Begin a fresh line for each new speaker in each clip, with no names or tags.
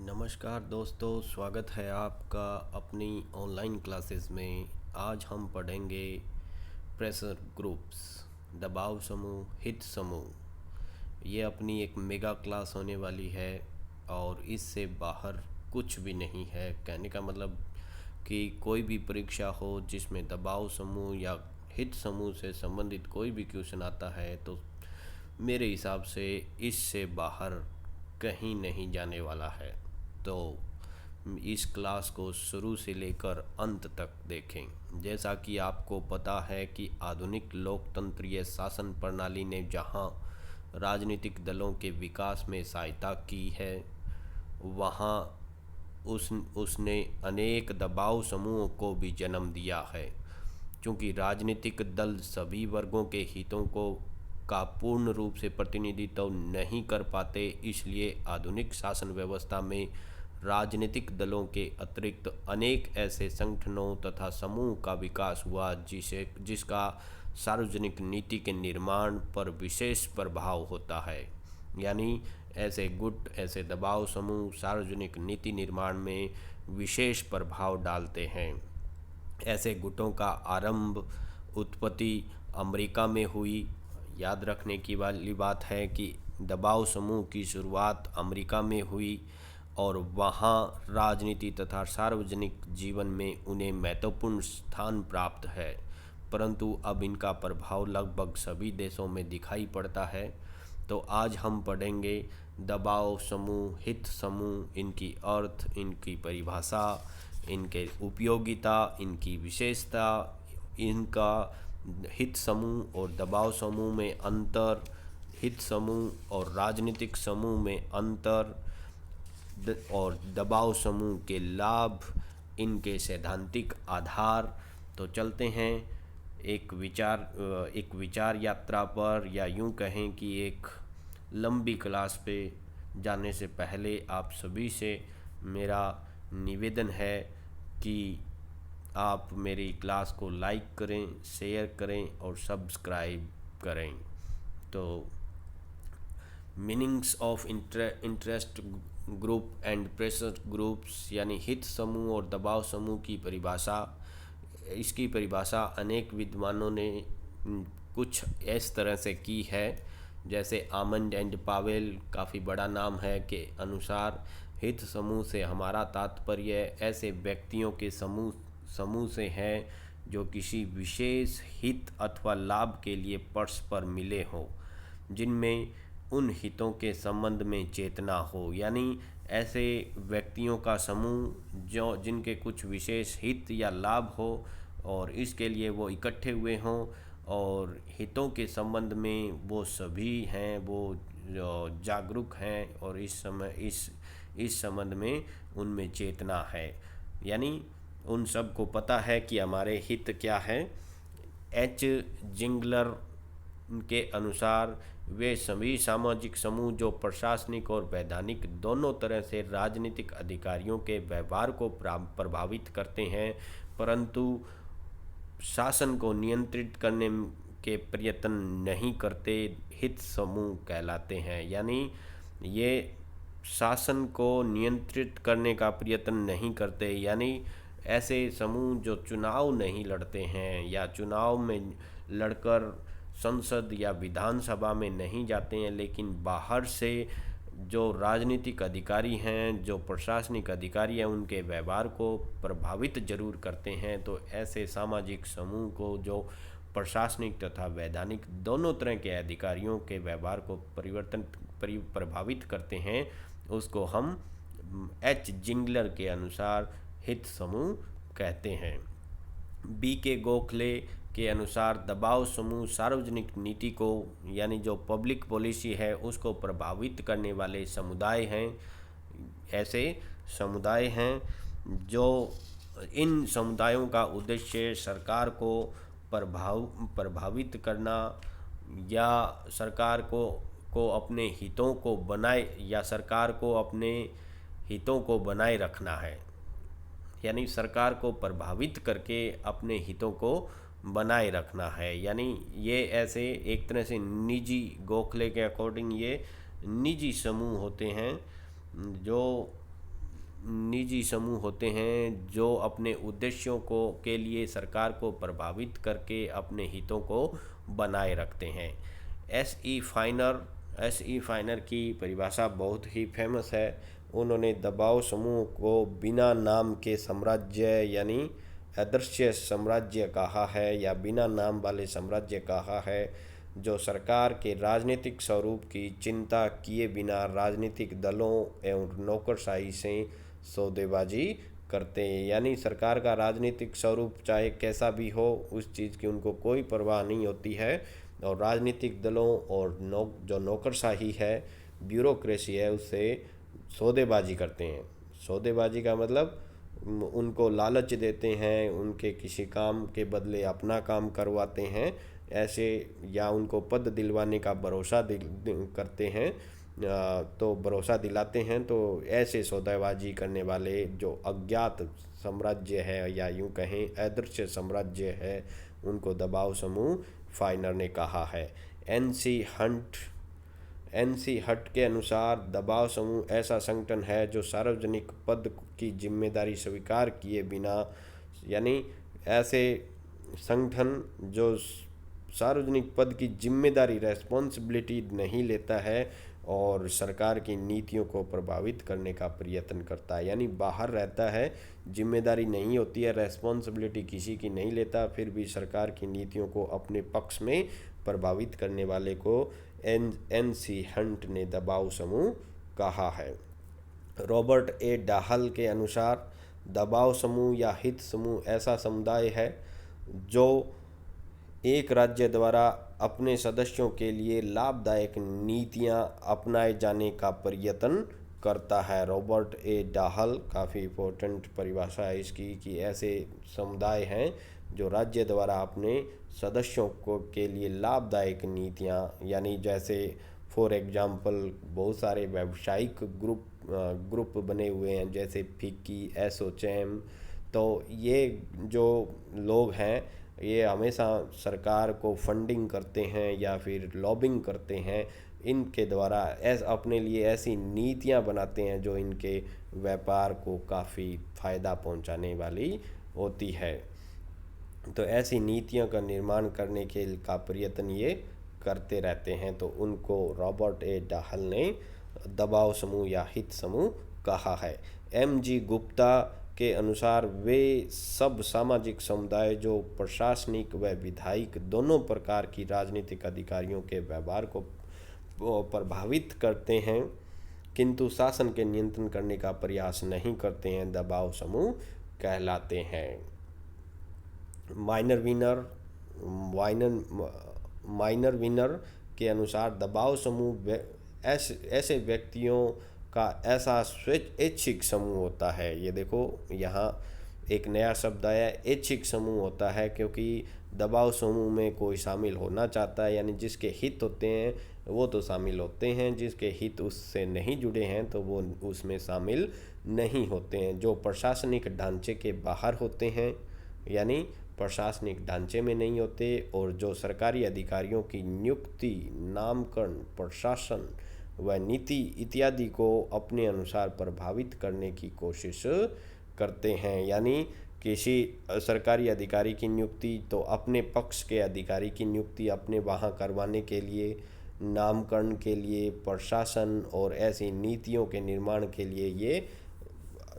नमस्कार दोस्तों, स्वागत है आपका अपनी ऑनलाइन क्लासेस में। आज हम पढ़ेंगे प्रेशर ग्रुप्स, दबाव समूह, हित समूह। ये अपनी एक मेगा क्लास होने वाली है और इससे बाहर कुछ भी नहीं है। कहने का मतलब कि कोई भी परीक्षा हो जिसमें दबाव समूह या हित समूह से संबंधित कोई भी क्वेश्चन आता है तो मेरे हिसाब से इससे बाहर कहीं नहीं जाने वाला है। तो इस क्लास को शुरू से लेकर अंत तक देखें। जैसा कि आपको पता है कि आधुनिक लोकतंत्रीय शासन प्रणाली ने जहां राजनीतिक दलों के विकास में सहायता की है, वहां उसने अनेक दबाव समूहों को भी जन्म दिया है। क्योंकि राजनीतिक दल सभी वर्गों के हितों को का पूर्ण रूप से प्रतिनिधित्व नहीं कर पाते, इसलिए आधुनिक शासन व्यवस्था में राजनीतिक दलों के अतिरिक्त अनेक ऐसे संगठनों तथा समूह का विकास हुआ जिसका सार्वजनिक नीति के निर्माण पर विशेष प्रभाव होता है। यानी ऐसे गुट, ऐसे दबाव समूह सार्वजनिक नीति निर्माण में विशेष प्रभाव डालते हैं। ऐसे गुटों का उत्पत्ति अमेरिका में हुई। याद रखने की वाली बात है कि दबाव समूह की शुरुआत अमेरिका में हुई और वहाँ राजनीति तथा सार्वजनिक जीवन में उन्हें महत्वपूर्ण स्थान प्राप्त है। परंतु अब इनका प्रभाव लगभग सभी देशों में दिखाई पड़ता है। तो आज हम पढ़ेंगे दबाव समूह, हित समूह, इनकी अर्थ, इनकी परिभाषा, इनके उपयोगिता, इनकी विशेषता, इनका हित समूह और दबाव समूह में अंतर, हित समूह और राजनीतिक समूह में अंतर और दबाव समूह के लाभ, इनके सैद्धांतिक आधार। तो चलते हैं एक विचार यात्रा पर, या यूं कहें कि एक लंबी क्लास पे जाने से पहले आप सभी से मेरा निवेदन है कि आप मेरी क्लास को लाइक करें, शेयर करें और सब्सक्राइब करें। तो meanings of interest group and pressure groups, यानी हित समूह और दबाव समूह की परिभाषा। इसकी परिभाषा अनेक विद्वानों ने कुछ इस तरह से की है। जैसे आमंड एंड पावेल, काफ़ी बड़ा नाम है, के अनुसार हित समूह से हमारा तात्पर्य ऐसे व्यक्तियों के समूह से है जो किसी विशेष हित अथवा लाभ के लिए परस्पर मिले हों, जिनमें उन हितों के संबंध में चेतना हो। यानी ऐसे व्यक्तियों का समूह जो जिनके कुछ विशेष हित या लाभ हो और इसके लिए वो इकट्ठे हुए हों और हितों के संबंध में वो सभी हैं, वो जो जागरूक हैं और इस संबंध में उनमें चेतना है। यानी उन सब को पता है कि हमारे हित क्या है। एच जिंगलर के अनुसार वे सभी सामाजिक समूह जो प्रशासनिक और वैधानिक दोनों तरह से राजनीतिक अधिकारियों के व्यवहार को प्रभावित करते हैं, परंतु शासन को नियंत्रित करने के प्रयत्न नहीं करते, हित समूह कहलाते हैं। यानी ये शासन को नियंत्रित करने का प्रयत्न नहीं करते, यानी ऐसे समूह जो चुनाव नहीं लड़ते हैं या चुनाव में लड़कर संसद या विधानसभा में नहीं जाते हैं, लेकिन बाहर से जो राजनीतिक अधिकारी हैं, जो प्रशासनिक अधिकारी हैं, उनके व्यवहार को प्रभावित जरूर करते हैं। तो ऐसे सामाजिक समूह को जो प्रशासनिक तथा वैधानिक दोनों तरह के अधिकारियों के व्यवहार को प्रभावित करते हैं, उसको हम एच जिंगलर के अनुसार हित समूह कहते हैं। बी के गोखले के अनुसार दबाव समूह सार्वजनिक नीति को, यानी जो पब्लिक पॉलिसी है, उसको प्रभावित करने वाले समुदाय हैं। ऐसे समुदाय हैं जो इन समुदायों का उद्देश्य सरकार को प्रभावित करना या सरकार को अपने हितों को बनाए या सरकार को अपने हितों को बनाए रखना है। यानी सरकार को प्रभावित करके अपने हितों को बनाए रखना है। यानी ये ऐसे एक तरह से निजी, गोखले के अकॉर्डिंग ये निजी समूह होते हैं जो निजी समूह होते हैं जो अपने उद्देश्यों को के लिए सरकार को प्रभावित करके अपने हितों को बनाए रखते हैं। एस ई फाइनर की परिभाषा बहुत ही फेमस है। उन्होंने दबाव समूह को बिना नाम के साम्राज्य यानी अदृश्य साम्राज्य कहा है, या बिना नाम वाले साम्राज्य कहा है, जो सरकार के राजनीतिक स्वरूप की चिंता किए बिना राजनीतिक दलों एवं नौकरशाही से सौदेबाजी करते हैं। यानी सरकार का राजनीतिक स्वरूप चाहे कैसा भी हो, उस चीज़ की उनको कोई परवाह नहीं होती है, और राजनीतिक दलों और जो नौकरशाही है, ब्यूरोक्रेसी है, उससे सौदेबाजी करते हैं। सौदेबाजी का मतलब उनको लालच देते हैं, उनके किसी काम के बदले अपना काम करवाते हैं ऐसे, या उनको पद दिलवाने का भरोसा करते हैं, तो भरोसा दिलाते हैं। तो ऐसे सौदेबाजी करने वाले जो अज्ञात साम्राज्य है, या यूं कहें अदृश्य साम्राज्य है, उनको दबाव समूह फाइनर ने कहा है। एनसी हट के अनुसार दबाव समूह ऐसा संगठन है जो सार्वजनिक पद की जिम्मेदारी स्वीकार किए बिना, यानी ऐसे संगठन जो सार्वजनिक पद की जिम्मेदारी रेस्पॉन्सिबिलिटी नहीं लेता है और सरकार की नीतियों को प्रभावित करने का प्रयत्न करता है, यानी बाहर रहता है, जिम्मेदारी नहीं होती है, रेस्पॉन्सिबिलिटी किसी की नहीं लेता, फिर भी सरकार की नीतियों को अपने पक्ष में प्रभावित करने वाले को एनसी हंट ने दबाव समूह कहा है। रॉबर्ट ए डाहल के अनुसार दबाव समूह या हित समूह ऐसा समुदाय है जो एक राज्य द्वारा अपने सदस्यों के लिए लाभदायक नीतियां अपनाए जाने का प्रयत्न करता है। रॉबर्ट ए डाहल, काफ़ी इम्पोर्टेंट परिभाषा है इसकी, कि ऐसे समुदाय हैं जो राज्य द्वारा अपने सदस्यों को के लिए लाभदायक नीतियां, यानी जैसे फॉर एग्जांपल बहुत सारे व्यावसायिक ग्रुप बने हुए हैं, जैसे फिक्की, एसोचैम। तो ये जो लोग हैं, ये हमेशा सरकार को फंडिंग करते हैं या फिर लॉबिंग करते हैं, इनके द्वारा अपने लिए ऐसी नीतियां बनाते हैं जो इनके व्यापार को काफ़ी फ़ायदा पहुंचाने वाली होती है। तो ऐसी नीतियों का निर्माण करने के का प्रयत्न ये करते रहते हैं। तो उनको रॉबर्ट ए डाहल ने दबाव समूह या हित समूह कहा है। एम.जी. गुप्ता के अनुसार वे सब सामाजिक समुदाय जो प्रशासनिक व विधायिक दोनों प्रकार की राजनीतिक अधिकारियों के व्यवहार को प्रभावित करते हैं, किंतु शासन के नियंत्रण करने का प्रयास नहीं करते हैं, दबाव समूह कहलाते हैं। माइनर विनर के अनुसार दबाव समूह ऐसे व्यक्तियों का ऐसा ऐच्छिक समूह होता है। ये देखो, यहाँ एक नया शब्द आया, ऐच्छिक समूह होता है, क्योंकि दबाव समूह में कोई शामिल होना चाहता है, यानी जिसके हित होते हैं वो तो शामिल होते हैं, जिसके हित उससे नहीं जुड़े हैं तो वो उसमें शामिल नहीं होते हैं। जो प्रशासनिक ढांचे के बाहर होते हैं, यानी प्रशासनिक ढांचे में नहीं होते, और जो सरकारी अधिकारियों की नियुक्ति, नामकरण, प्रशासन व नीति इत्यादि को अपने अनुसार प्रभावित करने की कोशिश करते हैं। यानी किसी सरकारी अधिकारी की नियुक्ति, तो अपने पक्ष के अधिकारी की नियुक्ति अपने वहाँ करवाने के लिए, नामकरण के लिए, प्रशासन और ऐसी नीतियों के निर्माण के लिए ये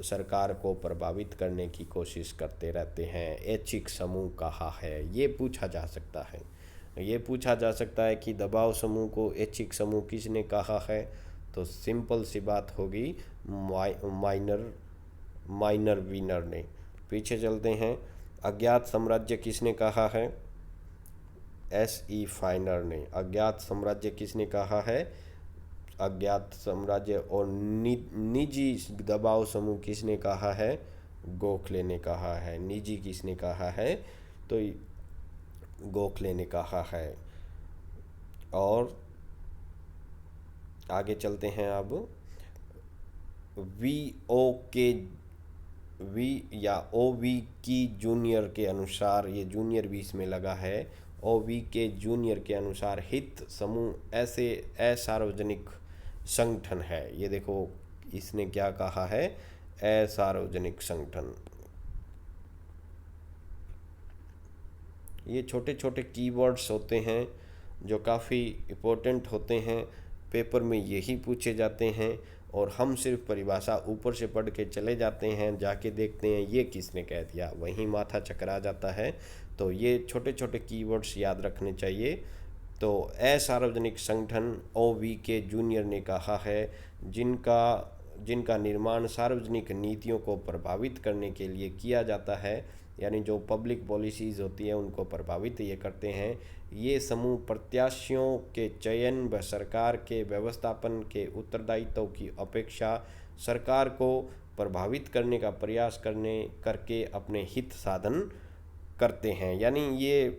सरकार को प्रभावित करने की कोशिश करते रहते हैं। ऐच्छिक समूह कहा है। ये पूछा जा सकता है कि दबाव समूह को ऐच्छिक समूह किसने कहा है, तो सिंपल सी बात होगी, माइनर विनर ने। पीछे चलते हैं, अज्ञात साम्राज्य किसने कहा है, एस.ई. फाइनर ने। अज्ञात साम्राज्य किसने कहा है, अज्ञात साम्राज्य। और निजी दबाव समूह किसने कहा है, गोखले ने कहा है। निजी किसने कहा है, तो गोखले ने कहा है। और आगे चलते हैं अब, ओवी की जूनियर के अनुसार, ये जूनियर भी इसमें लगा है, ओवी के जूनियर के अनुसार हित समूह ऐसे असार्वजनिक संगठन है। ये देखो, इसने क्या कहा है, असार्वजनिक संगठन। ये छोटे छोटे कीवर्ड्स होते हैं जो काफ़ी इम्पोर्टेंट होते हैं, पेपर में यही पूछे जाते हैं और हम सिर्फ परिभाषा ऊपर से पढ़ के चले जाते हैं, जाके देखते हैं ये किसने कह दिया, वहीं माथा चकरा जाता है। तो ये छोटे छोटे कीवर्ड्स याद रखने चाहिए। तो असार्वजनिक संगठन OVK जूनियर ने कहा है, जिनका निर्माण सार्वजनिक नीतियों को प्रभावित करने के लिए किया जाता है, यानी जो पब्लिक पॉलिसीज़ होती हैं उनको प्रभावित ये करते हैं। ये समूह प्रत्याशियों के चयन व सरकार के व्यवस्थापन के उत्तरदायित्व की अपेक्षा सरकार को प्रभावित करने का प्रयास करके अपने हित साधन करते हैं। यानी ये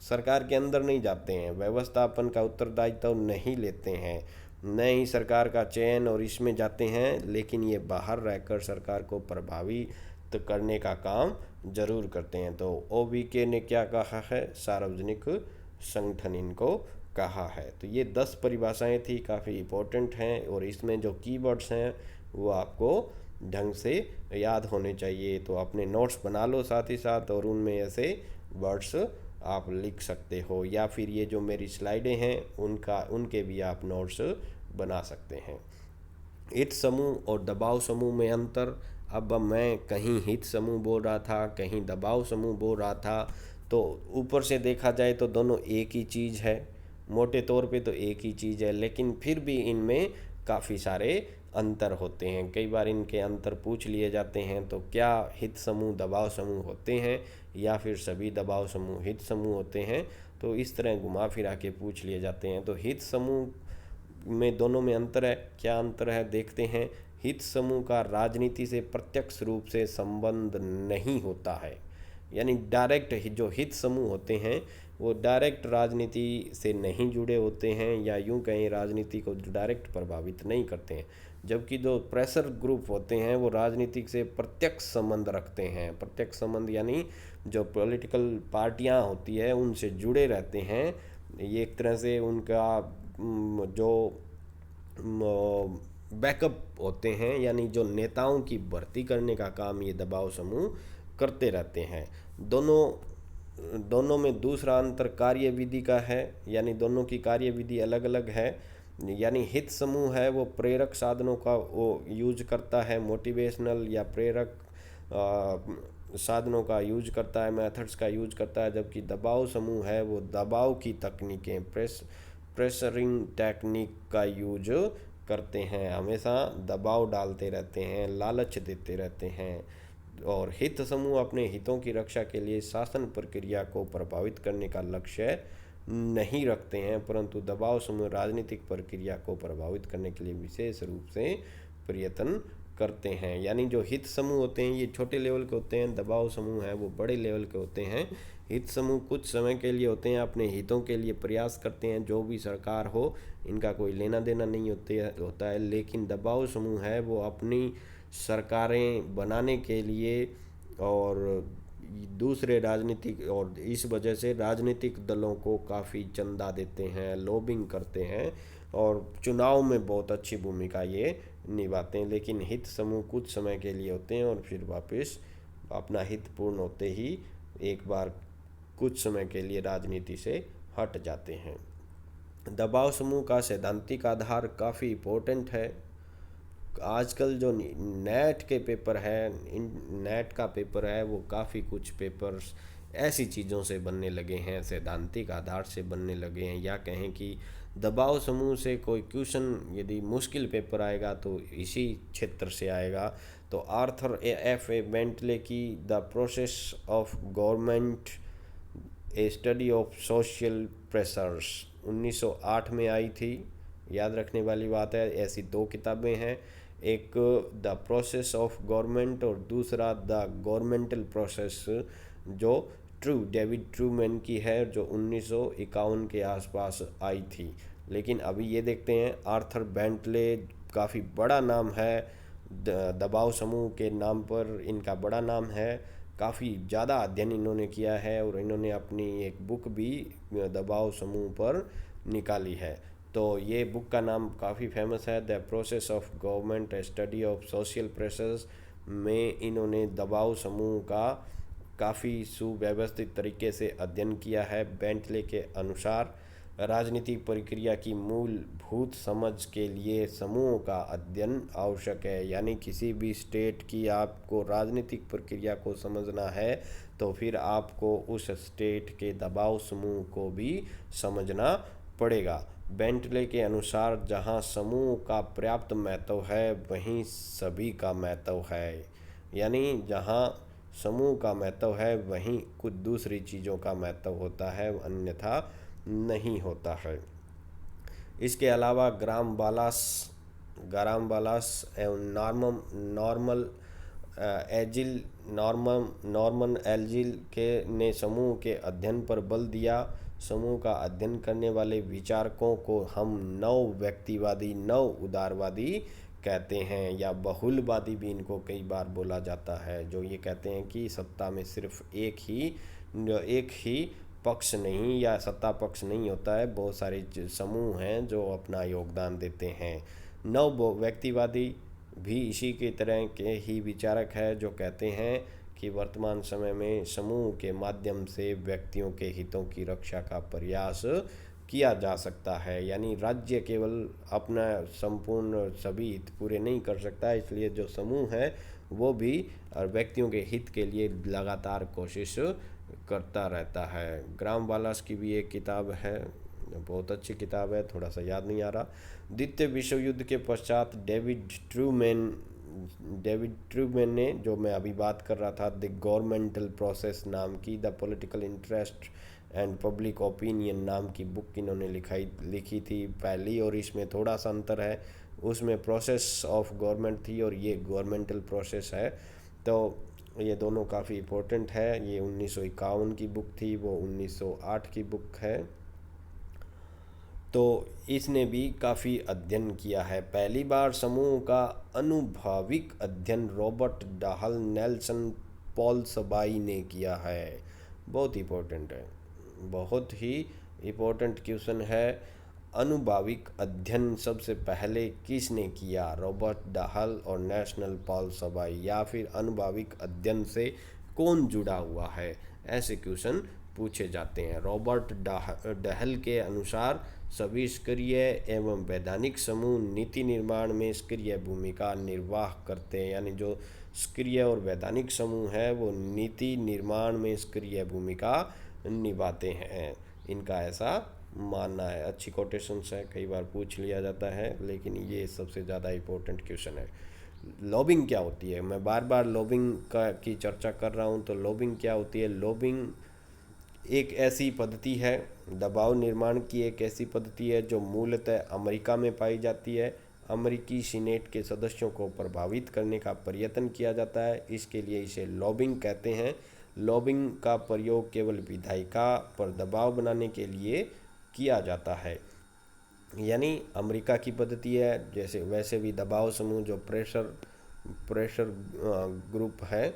सरकार के अंदर नहीं जाते हैं, व्यवस्थापन का उत्तरदायित्व नहीं लेते हैं, न ही सरकार का चयन और इसमें जाते हैं, लेकिन ये बाहर रहकर सरकार को प्रभावित करने का काम जरूर करते हैं। तो OVK ने क्या कहा है, सार्वजनिक संगठन इनको कहा है। तो ये 10 परिभाषाएं थी, काफ़ी इम्पोर्टेंट हैं और इसमें जो कीवर्ड्स हैं वो आपको ढंग से याद होने चाहिए। तो अपने नोट्स बना लो साथ ही साथ, और उनमें ऐसे वर्ड्स आप लिख सकते हो, या फिर ये जो मेरी स्लाइडें हैं उनके भी आप नोट्स बना सकते हैं। हित समूह और दबाव समूह में अंतर। अब मैं कहीं हित समूह बोल रहा था, कहीं दबाव समूह बोल रहा था, तो ऊपर से देखा जाए तो दोनों एक ही चीज़ है, मोटे तौर पे तो एक ही चीज़ है, लेकिन फिर भी इनमें काफ़ी सारे अंतर होते हैं। कई बार इनके अंतर पूछ लिए जाते हैं, तो क्या हित समूह दबाव समूह होते हैं या फिर सभी दबाव समूह हित समूह होते हैं, तो इस तरह घुमा फिरा के पूछ लिए जाते हैं। तो हित समूह में दोनों में अंतर है। क्या अंतर है देखते हैं। हित समूह का राजनीति से प्रत्यक्ष रूप से संबंध नहीं होता है, यानी डायरेक्ट जो हित समूह होते हैं वो डायरेक्ट राजनीति से नहीं जुड़े होते हैं, या यूं कहें राजनीति को डायरेक्ट प्रभावित नहीं करते हैं। जबकि जो प्रेशर ग्रुप होते हैं वो राजनीतिक से प्रत्यक्ष संबंध रखते हैं। प्रत्यक्ष संबंध यानी जो पॉलिटिकल पार्टियां होती है उनसे जुड़े रहते हैं। ये एक तरह से उनका जो बैकअप होते हैं, यानी जो नेताओं की भर्ती करने का काम ये दबाव समूह करते रहते हैं। दोनों में दूसरा अंतर कार्यविधि का है, यानी दोनों की कार्यविधि अलग अलग है। यानी हित समूह है वो प्रेरक साधनों का वो यूज करता है, मोटिवेशनल या प्रेरक साधनों का यूज करता है, मेथड्स का यूज करता है। जबकि दबाव समूह है वो दबाव की तकनीकें, प्रेशरिंग टेक्निक का यूज करते हैं, हमेशा दबाव डालते रहते हैं, लालच देते रहते हैं। और हित समूह अपने हितों की रक्षा के लिए शासन प्रक्रिया को प्रभावित करने का लक्ष्य नहीं रखते हैं, परंतु दबाव समूह राजनीतिक प्रक्रिया को प्रभावित करने के लिए विशेष रूप से प्रयत्न करते हैं। यानी जो हित समूह होते हैं ये छोटे लेवल के होते हैं, दबाव समूह है वो बड़े लेवल के होते हैं। हित समूह कुछ समय के लिए होते हैं, अपने हितों के लिए प्रयास करते हैं, जो भी सरकार हो इनका कोई लेना देना नहीं होता है। लेकिन दबाव समूह है वो अपनी सरकारें बनाने के लिए और दूसरे राजनीतिक, और इस वजह से राजनीतिक दलों को काफ़ी चंदा देते हैं, लॉबिंग करते हैं और चुनाव में बहुत अच्छी भूमिका ये निभाते हैं। लेकिन हित समूह कुछ समय के लिए होते हैं और फिर वापस अपना हित पूर्ण होते ही एक बार कुछ समय के लिए राजनीति से हट जाते हैं। दबाव समूह का सैद्धांतिक आधार काफ़ी इम्पोर्टेंट है। आजकल जो नेट के पेपर है, नेट का पेपर है, वो काफ़ी कुछ पेपर्स ऐसी चीज़ों से बनने लगे हैं, सैद्धांतिक आधार से बनने लगे हैं, या कहें कि दबाव समूह से कोई क्वेश्चन यदि मुश्किल पेपर आएगा तो इसी क्षेत्र से आएगा। तो आर्थर F.A. बेंटले की the process of government A study of social pressures 1908 में आई थी, याद रखने वाली बात है। ऐसी 2 किताबें हैं, एक द प्रोसेस ऑफ गवर्नमेंट और दूसरा द गवर्नमेंटल प्रोसेस, जो डेविड ट्रूमैन की है, जो 1951 के आसपास आई थी। लेकिन अभी ये देखते हैं, आर्थर बेंटले काफ़ी बड़ा नाम है, दबाव समूह के नाम पर इनका बड़ा नाम है, काफ़ी ज़्यादा अध्ययन इन्होंने किया है और इन्होंने अपनी एक बुक भी दबाव समूह पर निकाली है। तो ये बुक का नाम काफ़ी फेमस है, the process of government, A study of social pressures. में इन्होंने दबाव समूह का काफ़ी सुव्यवस्थित तरीके से अध्ययन किया है। बेंटले के अनुसार राजनीतिक प्रक्रिया की मूलभूत समझ के लिए समूहों का अध्ययन आवश्यक है। यानी किसी भी स्टेट की आपको राजनीतिक प्रक्रिया को समझना है तो फिर आपको उस स्टेट के दबाव समूह को भी समझना पड़ेगा। बेंटले के अनुसार जहां समूह का पर्याप्त महत्व है वहीं सभी का महत्व है। यानी जहां समूह का महत्व है वहीं कुछ दूसरी चीज़ों का महत्व होता है, अन्यथा नहीं होता है। इसके अलावा ग्राम बालास एवं नॉर्मन एल्जिल के ने समूह के अध्ययन पर बल दिया। समूह का अध्ययन करने वाले विचारकों को हम नव व्यक्तिवादी, नव उदारवादी कहते हैं, या बहुलवादी भी इनको कई बार बोला जाता है, जो ये कहते हैं कि सत्ता में सिर्फ एक ही पक्ष नहीं या सत्ता पक्ष नहीं होता है, बहुत सारे समूह हैं जो अपना योगदान देते हैं। नव व्यक्तिवादी भी इसी की तरह के ही विचारक है जो कहते हैं कि वर्तमान समय में समूह के माध्यम से व्यक्तियों के हितों की रक्षा का प्रयास किया जा सकता है। यानी राज्य केवल अपना संपूर्ण सभी हित पूरे नहीं कर सकता, इसलिए जो समूह है वो भी और व्यक्तियों के हित के लिए लगातार कोशिश करता रहता है। ग्राम वालास की भी एक किताब है, बहुत अच्छी किताब है, थोड़ा सा याद नहीं आ रहा। द्वितीय विश्व युद्ध के पश्चात डेविड ट्रूमैन ने, जो मैं अभी बात कर रहा था, द गवर्नमेंटल प्रोसेस नाम की, the political interest and public opinion नाम की बुक इन्होंने लिखी थी पहली, और इसमें थोड़ा सा अंतर है। उसमें प्रोसेस ऑफ गवर्नमेंट थी और ये गवर्नमेंटल प्रोसेस है, तो ये दोनों काफ़ी इम्पोर्टेंट है। ये 1951 की बुक थी, वो 1908 की बुक है। तो इसने भी काफ़ी अध्ययन किया है। पहली बार समूह का अनुभविक अध्ययन रॉबर्ट डाहल नेल्सन पॉलसबाई ने किया है। बहुत इम्पोर्टेंट है, बहुत ही इम्पोर्टेंट क्वेश्चन है। अनुभाविक अध्ययन सबसे पहले किसने किया? रॉबर्ट डाहल और नेशनल पॉलसबाई, या फिर अनुभाविक अध्ययन से कौन जुड़ा हुआ है? ऐसे क्वेश्चन पूछे जाते हैं। रॉबर्ट डाहल के अनुसार सभी सक्रिय एवं वैधानिक समूह नीति निर्माण में सक्रिय भूमिका निर्वाह करते हैं। यानी जो सक्रिय और वैधानिक समूह है वो नीति निर्माण में सक्रिय भूमिका निभाते हैं, इनका ऐसा मानना है। अच्छी कोटेशंस है, कई बार पूछ लिया जाता है, लेकिन ये सबसे ज़्यादा इम्पोर्टेंट क्वेश्चन है। लॉबिंग क्या होती है? मैं बार बार लॉबिंग की चर्चा कर रहा हूँ, तो लॉबिंग क्या होती है? लॉबिंग एक ऐसी पद्धति है, दबाव निर्माण की एक ऐसी पद्धति है जो मूलतः अमेरिका में पाई जाती है। अमेरिकी सीनेट के सदस्यों को प्रभावित करने का प्रयत्न किया जाता है, इसके लिए इसे लॉबिंग कहते हैं। लॉबिंग का प्रयोग केवल विधायिका पर दबाव बनाने के लिए किया जाता है। यानी अमेरिका की पद्धति है, जैसे वैसे भी दबाव समूह जो प्रेशर ग्रुप है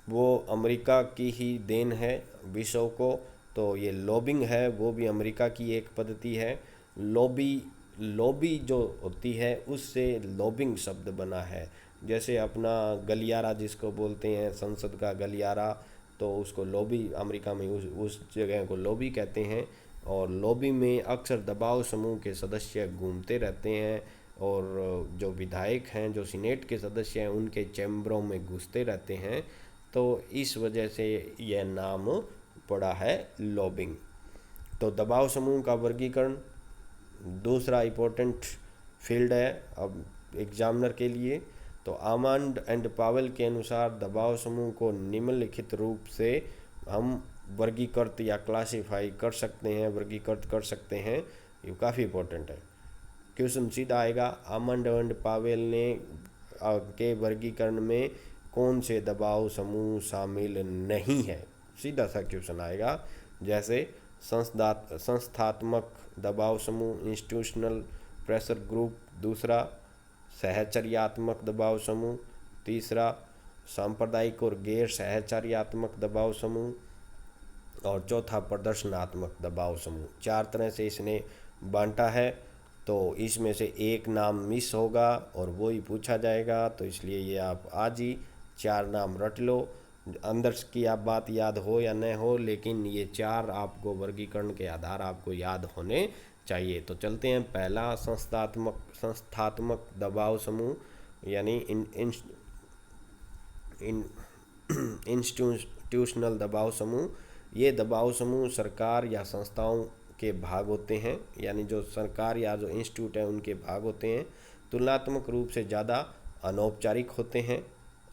वो अमेरिका की ही देन है विश्व को। तो ये लॉबिंग है वो भी अमेरिका की एक पद्धति है। लॉबी जो होती है उससे लॉबिंग शब्द बना है। जैसे अपना गलियारा जिसको बोलते हैं, संसद का गलियारा, तो उसको लॉबी, अमेरिका में उस जगह को लॉबी कहते हैं। और लॉबी में अक्सर दबाव समूह के सदस्य घूमते रहते हैं और जो विधायक हैं, जो सीनेट के सदस्य हैं, उनके चैम्बरों में घुसते रहते हैं। तो इस वजह से यह नाम पड़ा है लॉबिंग। तो दबाव समूह का वर्गीकरण दूसरा इम्पोर्टेंट फील्ड है अब एग्जामिनर के लिए। तो आमंड एंड पावेल के अनुसार दबाव समूह को निम्नलिखित रूप से हम वर्गीकृत या क्लासिफाई कर सकते हैं, वर्गीकृत कर सकते हैं। ये काफ़ी इम्पोर्टेंट है, क्वेश्चन सीधा आएगा। आमंड एंड पावेल ने के वर्गीकरण में कौन से दबाव समूह शामिल नहीं है? सीधा सा क्वेश्चन आएगा। जैसे संस्थात्मक दबाव समूह, इंस्टीट्यूशनल प्रेशर ग्रुप, दूसरा सहचर्यात्मक दबाव समूह, तीसरा सांप्रदायिक और गैर सहचर्यात्मक दबाव समूह, और चौथा प्रदर्शनात्मक दबाव समूह। 4 तरह से इसने बांटा है। तो इसमें से एक नाम मिस होगा और वो ही पूछा जाएगा, तो इसलिए ये आप आज ही 4 नाम रट लो। अंदर की आप बात याद हो या न हो, लेकिन ये 4 आपको वर्गीकरण के आधार आपको याद होने चाहिए। तो चलते हैं। पहला संस्थात्मक दबाव समूह यानी इंस्टीट्यूशनल दबाव समूह। ये दबाव समूह सरकार या संस्थाओं के भाग होते हैं, यानी जो सरकार या जो इंस्टीट्यूट है उनके भाग होते हैं। तुलनात्मक रूप से ज़्यादा अनौपचारिक होते हैं,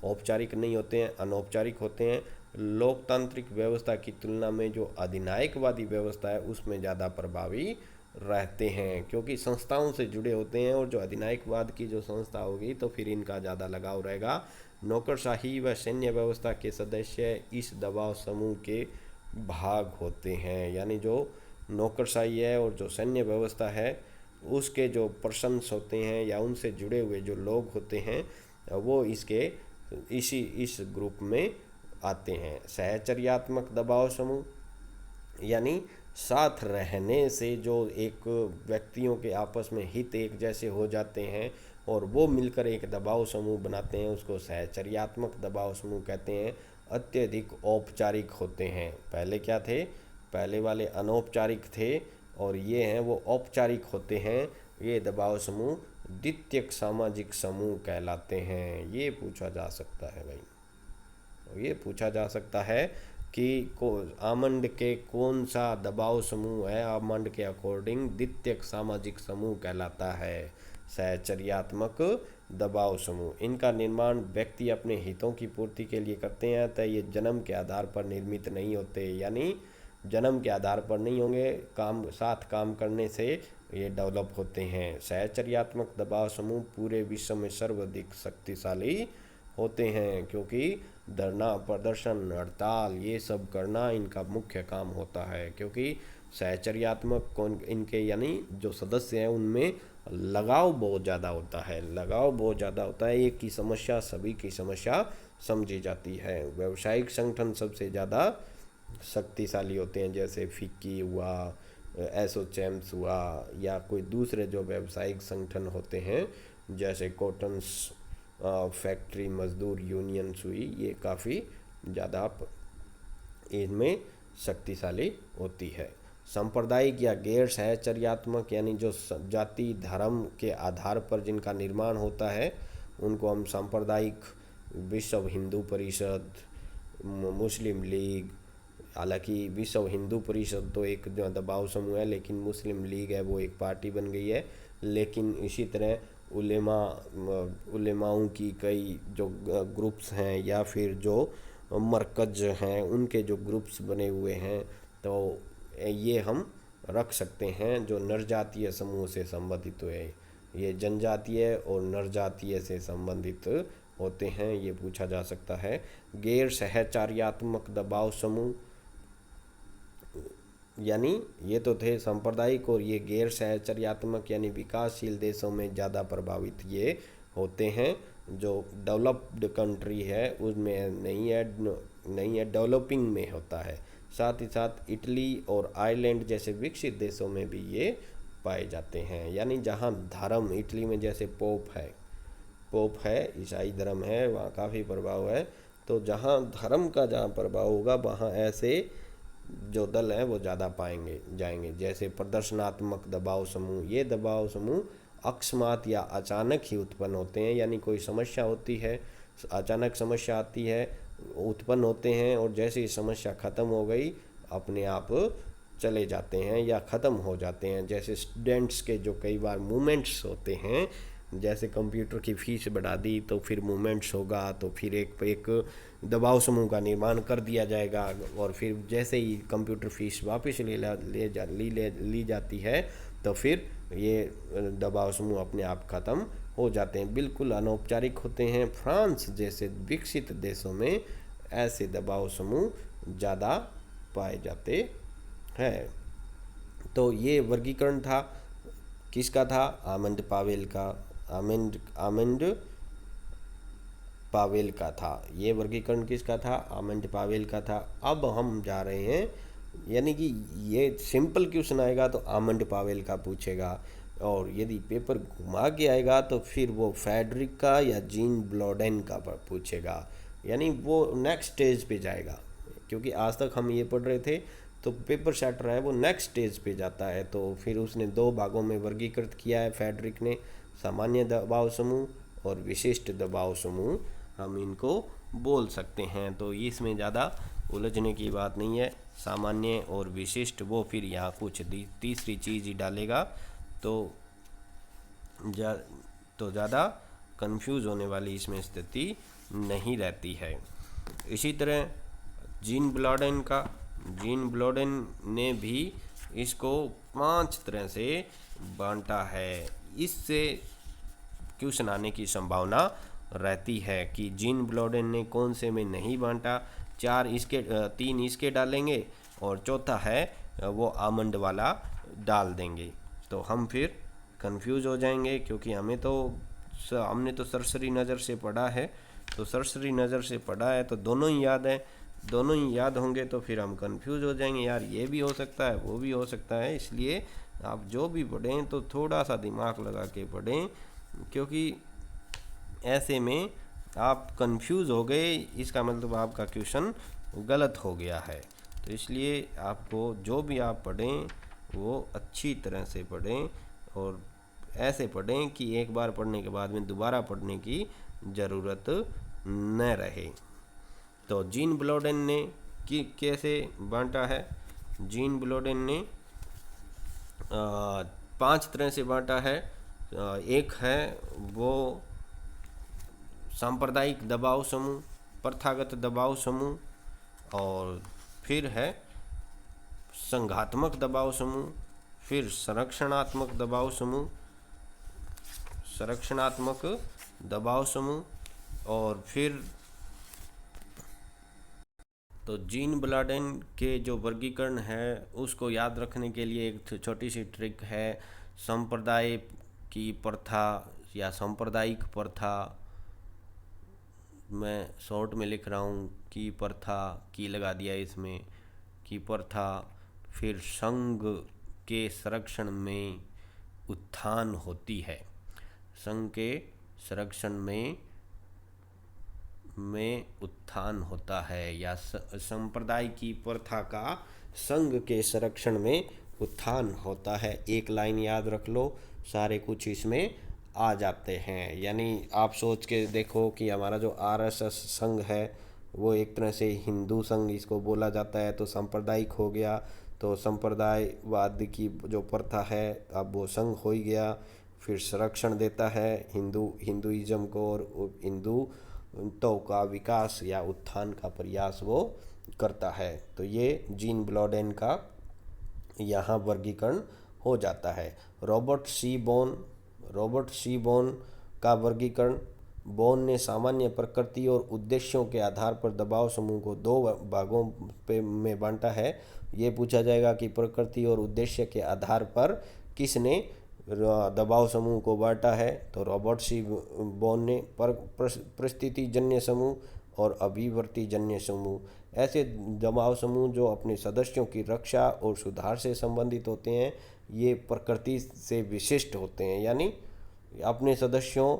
औपचारिक नहीं होते हैं, अनौपचारिक होते हैं। लोकतांत्रिक व्यवस्था की तुलना में जो अधिनायकवादी व्यवस्था है उसमें ज़्यादा प्रभावी रहते हैं, क्योंकि संस्थाओं से जुड़े होते हैं। और जो अधिनायकवाद की जो संस्था होगी तो फिर इनका ज़्यादा लगाव रहेगा। नौकरशाही व सैन्य व्यवस्था के सदस्य इस दबाव समूह के भाग होते हैं, यानी जो नौकरशाही है और जो सैन्य व्यवस्था है उसके जो पर्सन्स होते हैं या उनसे जुड़े हुए जो लोग होते हैं वो इस ग्रुप में आते हैं। सहचर्यात्मक दबाव समूह यानी साथ रहने से जो एक व्यक्तियों के आपस में हित एक जैसे हो जाते हैं और वो मिलकर एक दबाव समूह बनाते हैं, उसको सहचर्यात्मक दबाव समूह कहते हैं। अत्यधिक औपचारिक होते हैं। पहले क्या थे? पहले वाले अनौपचारिक थे और ये हैं वो औपचारिक होते हैं। ये दबाव समूह द्वितीयक सामाजिक समूह कहलाते हैं। ये पूछा जा सकता है भाई, ये पूछा जा सकता है कि आमंड के कौन सा दबाव समूह है आमंड के अकॉर्डिंग द्वितीयक सामाजिक समूह कहलाता है। सहचर्यात्मक दबाव समूह, इनका निर्माण व्यक्ति अपने हितों की पूर्ति के लिए करते हैं, तो ये जन्म के आधार पर निर्मित नहीं होते, यानी जन्म के आधार पर नहीं होंगे, साथ काम करने से ये डेवलप होते हैं। सहचर्यात्मक दबाव समूह पूरे विश्व में सर्वाधिक शक्तिशाली होते हैं, क्योंकि धरना, प्रदर्शन, हड़ताल ये सब करना इनका मुख्य काम होता है। क्योंकि सहचर्यात्मक इनके यानी जो सदस्य हैं उनमें लगाव बहुत ज़्यादा होता है, लगाव बहुत ज़्यादा होता है। एक की समस्या सभी की समस्या समझी जाती है। व्यावसायिक संगठन सबसे ज़्यादा शक्तिशाली होते हैं, जैसे फिक्की हुआ, एसोचैम्स हुआ, या कोई दूसरे जो व्यावसायिक संगठन होते हैं जैसे कॉटन्स फैक्ट्री मजदूर यूनियंस हुई, ये काफ़ी ज़्यादा इनमें शक्तिशाली होती है। सांप्रदायिक या गैर सहचर्यात्मक यानी जो जाति धर्म के आधार पर जिनका निर्माण होता है उनको हम सांप्रदायिक, विश्व हिंदू परिषद, मुस्लिम लीग, हालांकि विश्व हिंदू परिषद तो एक जो दबाव समूह है, लेकिन मुस्लिम लीग है वो एक पार्टी बन गई है। लेकिन इसी तरह उलेमाओं की कई जो ग्रुप्स हैं या फिर जो मरकज हैं उनके जो ग्रुप्स बने हुए हैं, तो ये हम रख सकते हैं जो नरजातीय समूह से संबंधित हुए। ये जनजातीय और नरजातीय से संबंधित होते हैं, ये पूछा जा सकता है। गैर सहचर्यात्मक दबाव समूह यानी ये तो थे सांप्रदायिक, और ये गैर सहचर्यात्मक यानी विकासशील देशों में ज़्यादा प्रभावित ये होते हैं। जो डेवलप्ड कंट्री है उसमें नहीं है, डेवलपिंग में होता है। साथ ही साथ इटली और आयरलैंड जैसे विकसित देशों में भी ये पाए जाते हैं। यानी जहाँ धर्म, इटली में जैसे पोप है, ईसाई धर्म है, वहाँ काफ़ी प्रभाव है। तो जहाँ धर्म का जहाँ प्रभाव होगा वहाँ ऐसे जो दल हैं वो ज़्यादा पाएंगे जाएंगे। जैसे प्रदर्शनात्मक दबाव समूह, ये दबाव समूह अकस्मात या अचानक ही उत्पन्न होते हैं, यानी कोई समस्या होती है, अचानक समस्या आती है, उत्पन्न होते हैं और जैसे ही समस्या ख़त्म हो गई अपने आप चले जाते हैं या ख़त्म हो जाते हैं। जैसे स्टूडेंट्स के जो कई बार मूवमेंट्स होते हैं, जैसे कंप्यूटर की फ़ीस बढ़ा दी तो फिर मूवमेंट्स होगा, तो फिर एक दबाव समूह का निर्माण कर दिया जाएगा और फिर जैसे ही कंप्यूटर फ़ीस वापस ली जाती है तो फिर ये दबाव समूह अपने आप ख़त्म हो जाते हैं। बिल्कुल अनौपचारिक होते हैं। फ्रांस जैसे विकसित देशों में ऐसे दबाव समूह ज़्यादा पाए जाते हैं। तो ये वर्गीकरण था किसका था? आमंड पावेल का। आमंड पावेल का था। ये वर्गीकरण किसका था? आमंड पावेल का था। अब हम जा रहे हैं, यानी कि ये सिंपल क्वेश्चन आएगा तो आमंड पावेल का पूछेगा। और यदि पेपर घुमा के आएगा तो फिर वो फेडरिक का या जीन ब्लॉडेन का पूछेगा, यानी वो नेक्स्ट स्टेज पे जाएगा। क्योंकि आज तक हम ये पढ़ रहे थे तो पेपर सेटर है वो नेक्स्ट स्टेज पे जाता है। तो फिर उसने दो भागों में वर्गीकृत किया है फेडरिक ने, सामान्य दबाव समूह और विशिष्ट दबाव समूह हम इनको बोल सकते हैं। तो इसमें ज़्यादा उलझने की बात नहीं है। सामान्य और विशिष्ट वो फिर यहाँ कुछ तीसरी चीज़ ही डालेगा तो ज़्यादा कंफ्यूज होने वाली इसमें स्थिति नहीं रहती है। इसी तरह जीन ब्लॉडेन ने भी इसको 5 तरह से बांटा है। इससे क्वेश्चन आने की संभावना रहती है कि जीन ब्लॉडेन ने कौन से में नहीं बांटा। 3 इसके डालेंगे और चौथा है वो आमंड वाला डाल देंगे, तो हम फिर कंफ्यूज हो जाएंगे। क्योंकि हमने तो सरसरी नज़र से पढ़ा है, तो सरसरी नज़र से पढ़ा है तो दोनों ही याद है, दोनों ही याद होंगे तो फिर हम कंफ्यूज हो जाएंगे, यार ये भी हो सकता है वो भी हो सकता है। इसलिए आप जो भी पढ़ें तो थोड़ा सा दिमाग लगा के पढ़ें, क्योंकि ऐसे में आप कंफ्यूज हो गए इसका मतलब आपका क्वेश्चन गलत हो गया है। तो इसलिए आपको जो भी आप पढ़ें वो अच्छी तरह से पढ़ें और ऐसे पढ़ें कि एक बार पढ़ने के बाद में दोबारा पढ़ने की ज़रूरत न रहे। तो जीन ब्लॉडेन ने कैसे बांटा है? जीन ब्लॉडेन ने 5 तरह से बांटा है। एक है वो सांप्रदायिक दबाव समूह, प्रथागत दबाव समूह, और फिर है संघात्मक दबाव समूह, फिर संरक्षणात्मक दबाव समूह, और फिर तो जीन ब्लॉडेन के जो वर्गीकरण है उसको याद रखने के लिए एक छोटी सी ट्रिक है। संप्रदाय की प्रथा या सांप्रदायिक प्रथा, मैं शॉर्ट में लिख रहा हूँ कि प्रथा की लगा दिया इसमें कि प्रथा, फिर संघ के संरक्षण में उत्थान होती है, संघ के संरक्षण में उत्थान होता है, या संप्रदाय की प्रथा का संघ के संरक्षण में उत्थान होता है। एक लाइन याद रख लो, सारे कुछ इसमें आ जाते हैं। यानी आप सोच के देखो कि हमारा जो आरएसएस संघ है वो एक तरह से हिंदू संघ इसको बोला जाता है, तो सांप्रदायिक हो गया। तो संप्रदायवाद की जो प्रथा है अब वो संघ हो ही गया। फिर संरक्षण देता है हिंदुइज्म को, और हिंदू तो का विकास या उत्थान का प्रयास वो करता है। तो ये जीन ब्लॉडेन का यहाँ वर्गीकरण हो जाता है। रॉबर्ट सी बोन का वर्गीकरण, बोन ने सामान्य प्रकृति और उद्देश्यों के आधार पर दबाव समूह को 2 भागों में बांटा है। ये पूछा जाएगा कि प्रकृति और उद्देश्य के आधार पर किसने दबाव समूह को बांटा है, तो रॉबर्ट सी बोन ने परिस्थिति जन्य समूह और अभिवर्ती जन्य समूह। ऐसे दबाव समूह जो अपने सदस्यों की रक्षा और सुधार से संबंधित होते हैं, ये प्रकृति से विशिष्ट होते हैं, यानी अपने सदस्यों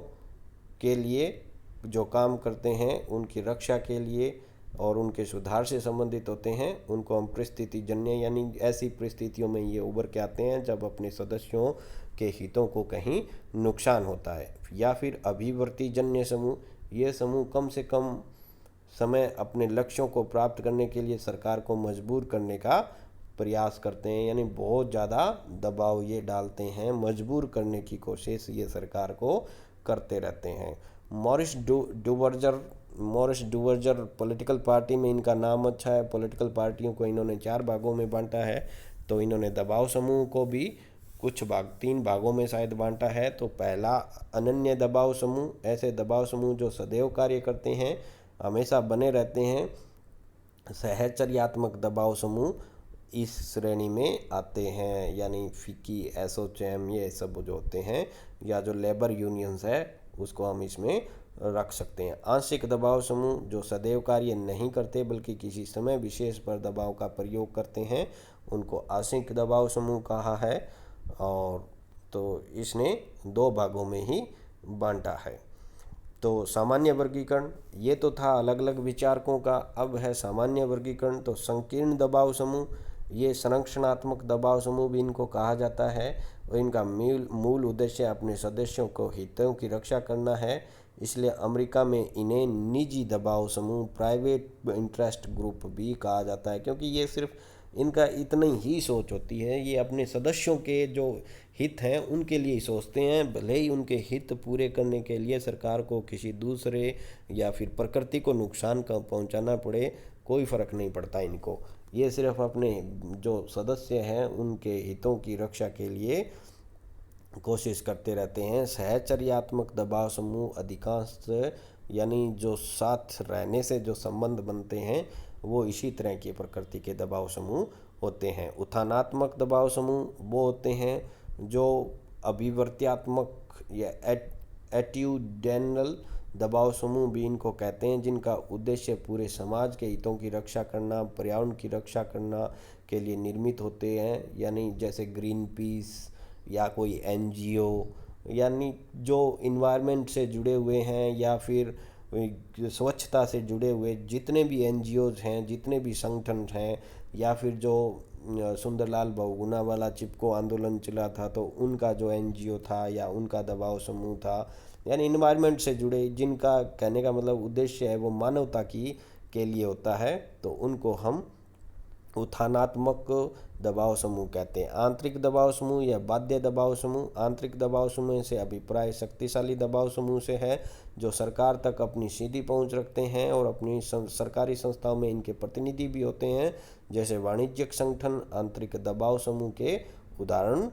के लिए जो काम करते हैं उनकी रक्षा के लिए और उनके सुधार से संबंधित होते हैं, उनको हम परिस्थिति जन्य, यानी ऐसी परिस्थितियों में ये उभर के आते हैं जब अपने सदस्यों के हितों को कहीं नुकसान होता है। या फिर अभिवर्ती जन्य समूह, ये समूह कम से कम समय अपने लक्ष्यों को प्राप्त करने के लिए सरकार को मजबूर करने का प्रयास करते हैं, यानी बहुत ज़्यादा दबाव ये डालते हैं, मजबूर करने की कोशिश ये सरकार को करते रहते हैं। मॉरिस डुवर्जर पॉलिटिकल पार्टी में इनका नाम अच्छा है। पॉलिटिकल पार्टियों को इन्होंने 4 भागों में बांटा है। तो इन्होंने दबाव समूह को भी कुछ 3 भागों में शायद बांटा है। तो पहला अनन्य दबाव समूह, ऐसे दबाव समूह जो सदैव कार्य करते हैं, हमेशा बने रहते हैं। सहचर्यात्मक दबाव समूह इस श्रेणी में आते हैं, यानी फिकी, एसोचैम, ये सब जो होते हैं, या जो लेबर यूनियंस है उसको हम इसमें रख सकते हैं। आंशिक दबाव समूह जो सदैव कार्य नहीं करते बल्कि किसी समय विशेष पर दबाव का प्रयोग करते हैं, उनको आंशिक दबाव समूह कहा है। और तो इसने दो भागों में ही बांटा है। तो सामान्य वर्गीकरण ये तो था अलग अलग विचारकों का। अब है सामान्य वर्गीकरण। तो संकीर्ण दबाव समूह, ये संरक्षणात्मक दबाव समूह भी इनको कहा जाता है, और इनका मूल उद्देश्य अपने सदस्यों को हितों की रक्षा करना है। इसलिए अमेरिका में इन्हें निजी दबाव समूह, प्राइवेट इंटरेस्ट ग्रुप भी कहा जाता है, क्योंकि ये सिर्फ इनका इतनी ही सोच होती है, ये अपने सदस्यों के जो हित हैं उनके लिए ही सोचते हैं। भले ही उनके हित पूरे करने के लिए सरकार को किसी दूसरे या फिर प्रकृति को नुकसान का पहुंचाना पड़े, कोई फ़र्क नहीं पड़ता इनको। ये सिर्फ अपने जो सदस्य हैं उनके हितों की रक्षा के लिए कोशिश करते रहते हैं। सहचर्यात्मक दबाव समूह अधिकांश, यानी जो साथ रहने से जो संबंध बनते हैं वो इसी तरह की प्रकृति के दबाव समूह होते हैं। उत्थानात्मक दबाव समूह वो होते हैं जो अभिवर्त्यात्मक या एट्यूडेनल दबाव समूह भी इनको कहते हैं, जिनका उद्देश्य पूरे समाज के हितों की रक्षा करना, पर्यावरण की रक्षा करना के लिए निर्मित होते हैं। यानी जैसे ग्रीन पीस या कोई एनजीओ, यानी जो इन्वायरमेंट से जुड़े हुए हैं या फिर स्वच्छता से जुड़े हुए जितने भी एनजीओज हैं, जितने भी संगठन हैं, या फिर जो सुंदरलाल बहुगुणा वाला चिपको आंदोलन चला था तो उनका जो एनजीओ था या उनका दबाव समूह था, यानी इन्वायरमेंट से जुड़े, जिनका कहने का मतलब उद्देश्य है वो मानवता की के लिए होता है, तो उनको हम उत्थानात्मक दबाव समूह कहते हैं। आंतरिक दबाव समूह या बाध्य दबाव समूह, आंतरिक दबाव समूह से अभिप्राय शक्तिशाली दबाव समूह से है, जो सरकार तक अपनी सीधी पहुंच रखते हैं और अपनी सरकारी संस्थाओं में इनके प्रतिनिधि भी होते हैं। जैसे वाणिज्यिक संगठन आंतरिक दबाव समूह के उदाहरण